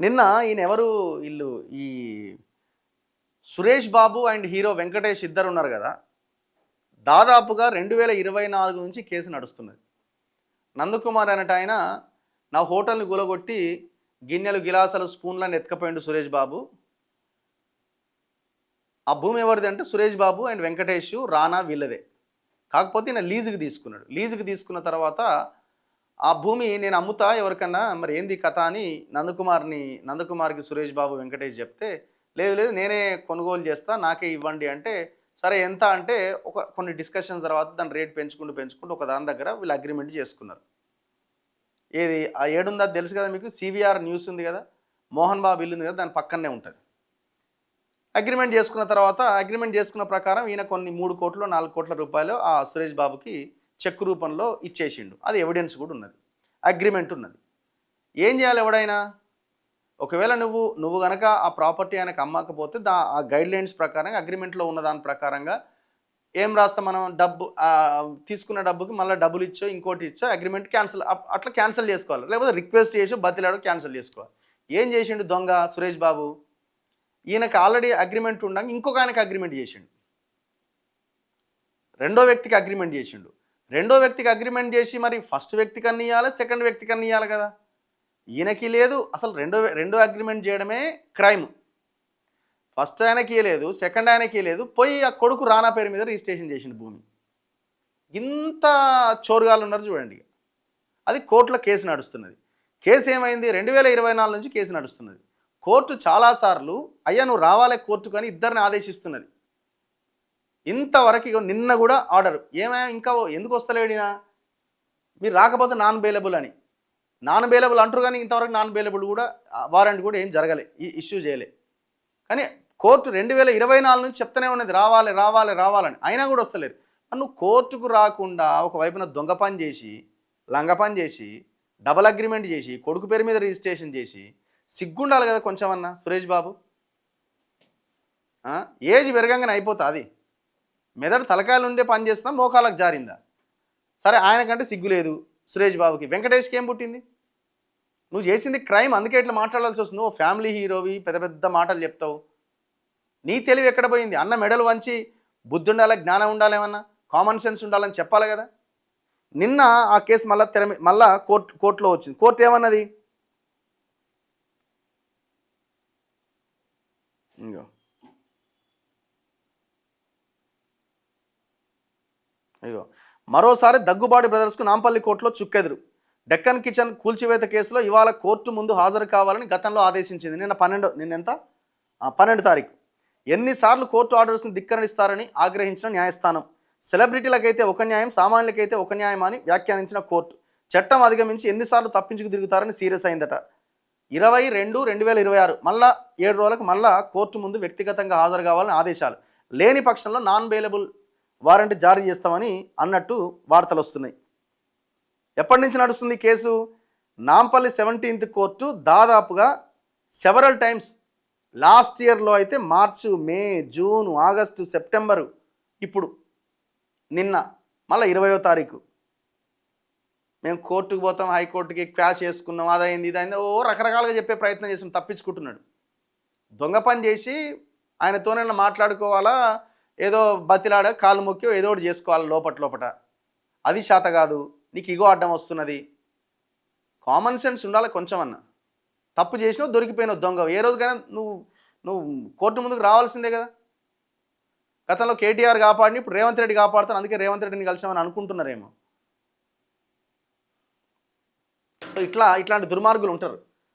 నిన్న ఈయన ఎవరు వీళ్ళు ఈ సురేష్ బాబు అండ్ హీరో వెంకటేష్ ఇద్దరు ఉన్నారు కదా. దాదాపుగా 2024 నుంచి కేసు నడుస్తున్నది. నందకుమార్ అనేట ఆయన నా హోటల్ని గులగొట్టి గిన్నెలు గిలాసాలు స్పూన్లను ఎత్తుకపోయిండు సురేష్ బాబు. ఆ భూమి ఎవరిది అంటే సురేష్ బాబు అండ్ వెంకటేష్ రానా వీళ్ళదే. కాకపోతే ఈయన లీజుకి తీసుకున్నాడు. లీజుకి తీసుకున్న తర్వాత ఆ భూమి నేను అమ్ముతా ఎవరికన్నా, మరి ఏంది కథ అని నందకుమార్కి సురేష్ బాబు వెంకటేష్ చెప్తే, లేదు లేదు నేనే కొనుగోలు చేస్తా, నాకే ఇవ్వండి అంటే, సరే ఎంత అంటే కొన్ని డిస్కషన్స్ తర్వాత దాని రేట్ పెంచుకుంటూ ఒక దాని దగ్గర వీళ్ళు అగ్రిమెంట్ చేసుకున్నారు. ఏది ఆ ఏడుందా తెలుసు కదా మీకు, సివిఆర్ న్యూస్ ఉంది కదా, మోహన్ బాబు ఇల్లు ఉంది కదా, దాని పక్కనే ఉంటుంది. అగ్రిమెంట్ చేసుకున్న తర్వాత అగ్రిమెంట్ చేసుకున్న ప్రకారం ఈయన కొన్ని 3 కోట్లు 4 కోట్ల రూపాయలు ఆ సురేష్ బాబుకి చెక్ రూపంలో ఇచ్చేసిండు. అది ఎవిడెన్స్ కూడా ఉన్నది, అగ్రిమెంట్ ఉన్నది. ఏం చేయాలి ఎవడైనా, ఒకవేళ నువ్వు కనుక ఆ ప్రాపర్టీ ఆయనకు అమ్మకపోతే ఆ గైడ్లైన్స్ ప్రకారంగా అగ్రిమెంట్లో ఉన్న దాని ప్రకారంగా ఏం రాస్తాం మనం, తీసుకున్న డబ్బుకి మళ్ళీ డబ్బులు ఇచ్చో ఇంకోటి ఇచ్చో అగ్రిమెంట్ క్యాన్సిల్, అట్లా క్యాన్సిల్ చేసుకోవాలి. లేకపోతే రిక్వెస్ట్ చేసి బతిలాడో క్యాన్సిల్ చేసుకోవాలి. ఏం చేసిండు దొంగ సురేష్ బాబు, ఈయనకు ఆల్రెడీ అగ్రిమెంట్ ఉండగా ఇంకొక ఆయనకు అగ్రిమెంట్ చేసిండు, రెండో వ్యక్తికి అగ్రిమెంట్ చేసిండు. రెండో వ్యక్తికి అగ్రిమెంట్ చేసి మరి ఫస్ట్ వ్యక్తికి అన్ని ఇవ్వాలి, సెకండ్ వ్యక్తికి అన్ని ఇవ్వాలి కదా. ఈయనకి లేదు, అసలు రెండో అగ్రిమెంట్ చేయడమే క్రైమ్. ఫస్ట్ ఆయనకి లేదు, సెకండ్ ఆయనకి లేదు, పోయి ఆ కొడుకు రానా పేరు మీద రిజిస్ట్రేషన్ చేసిండు భూమి. ఇంత చోరుగాలు ఉన్నారు చూడండి. అది కోర్టులో కేసు నడుస్తున్నది. కేసు ఏమైంది, 2024 నుంచి కేసు నడుస్తున్నది. కోర్టు చాలాసార్లు అయ్యా నువ్వు రావాలి కోర్టుకు అని ఇద్దరిని ఆదేశిస్తున్నది. ఇంతవరకు నిన్న కూడా ఆర్డర్ ఏమైనా ఇంకా ఎందుకు వస్తలేడినా, మీరు రాకపోతే నాన్ బెయిలబుల్ అని, నాన్ బెయిలబుల్ అంటారు కానీ ఇంతవరకు నాన్ బెయిలబుల్ కూడా వారెంట్ కూడా ఏం జరగలే, ఇష్యూ చేయలే. కానీ కోర్టు 2024 నుంచి చెప్తూనే ఉన్నది రావాలని, అయినా కూడా వస్తలేరు. నువ్వు కోర్టుకు రాకుండా ఒకవైపున దొంగ పని చేసి, లంగ పని చేసి, డబల్ అగ్రిమెంట్ చేసి, కొడుకు పేరు మీద రిజిస్ట్రేషన్ చేసి, సిగ్గుండాలి కదా కొంచెమన్నా సురేష్ బాబు. ఏజ్ పెరగంగానే అయిపోతా, అది మెదడు తలకాయలు ఉండే పని చేస్తున్నా మోకాలకు జారిందా. సరే ఆయనకంటే సిగ్గు లేదు సురేష్ బాబుకి. వెంకటేష్కి ఏం పుట్టింది, నువ్వు చేసింది క్రైమ్, అందుకే ఇట్లా మాట్లాడాల్సి వస్తుంది. నువ్వు ఫ్యామిలీ హీరోవి, పెద్ద పెద్ద మాటలు చెప్తావు. నీ తెలివి ఎక్కడ పోయింది, అన్న మెడలు వంచి బుద్ధి ఉండాలి, జ్ఞానం ఉండాలేమన్నా, కామన్ సెన్స్ ఉండాలని చెప్పాలి కదా. నిన్న ఆ కేసు మళ్ళా కోర్టులో వచ్చింది. కోర్టు ఏమన్నది, అయ్యో మరోసారి దగ్గుబాటి బ్రదర్స్కు నాంపల్లి కోర్టులో చుక్కెదురు. డెక్కన్ కిచెన్ కూల్చివేత కేసులో ఇవాళ కోర్టు ముందు హాజరు కావాలని గతంలో ఆదేశించింది. నిన్న 12 తారీఖు. ఎన్నిసార్లు కోర్టు ఆర్డర్స్ని ధిక్కరిస్తారని ఆగ్రహించిన న్యాయస్థానం. సెలబ్రిటీలకైతే ఒక న్యాయం, సామాన్యులకైతే ఒక న్యాయం అని వ్యాఖ్యానించిన కోర్టు చట్టం అధిగమించి ఎన్నిసార్లు తప్పించుకు తిరుగుతారని సీరియస్ అయిందట. 22/2026 మళ్ళా 7 రోజులకు మళ్ళా కోర్టు ముందు వ్యక్తిగతంగా హాజరు కావాలని ఆదేశాలు. లేని పక్షంలో నాన్ బెయిలబుల్ వారెంట్ జారీ చేస్తామని అన్నట్టు వార్తలు వస్తున్నాయి. ఎప్పటి నుంచి నడుస్తుంది కేసు, నాంపల్లి 17th కోర్టు దాదాపుగా సెవరల్ టైమ్స్, లాస్ట్ ఇయర్లో అయితే మార్చి, మే, జూన్, ఆగస్టు, సెప్టెంబరు, ఇప్పుడు నిన్న మళ్ళీ 20వ తారీఖు మేము కోర్టుకు పోతాం, హైకోర్టుకి క్వాష్ చేసుకున్నాం, అదైంది ఇదైంది రకరకాలుగా చెప్పే ప్రయత్నం చేసి తప్పించుకుంటున్నాడు. దొంగ పని చేసి ఆయనతోనే మాట్లాడుకోవాలా, ఏదో బతిలాడ కాలు మొక్కి ఏదో ఒకటి చేసుకోవాలి లోపట. అది శాత కాదు, నీకు ఇగో అడ్డం వస్తున్నది. కామన్ సెన్స్ ఉండాలి కొంచెం అన్న. తప్పు చేసినావు, దొరికిపోయినావు దొంగ. ఏ రోజుకైనా నువ్వు కోర్టు ముందుకు రావాల్సిందే కదా. గతంలో కేటీఆర్ కాపాడిని, ఇప్పుడు రేవంత్ రెడ్డి కాపాడుతాను, అందుకే రేవంత్ రెడ్డిని కలిసామని అనుకుంటున్నారేమో. సో ఇట్లాంటి దుర్మార్గులు ఉంటారు.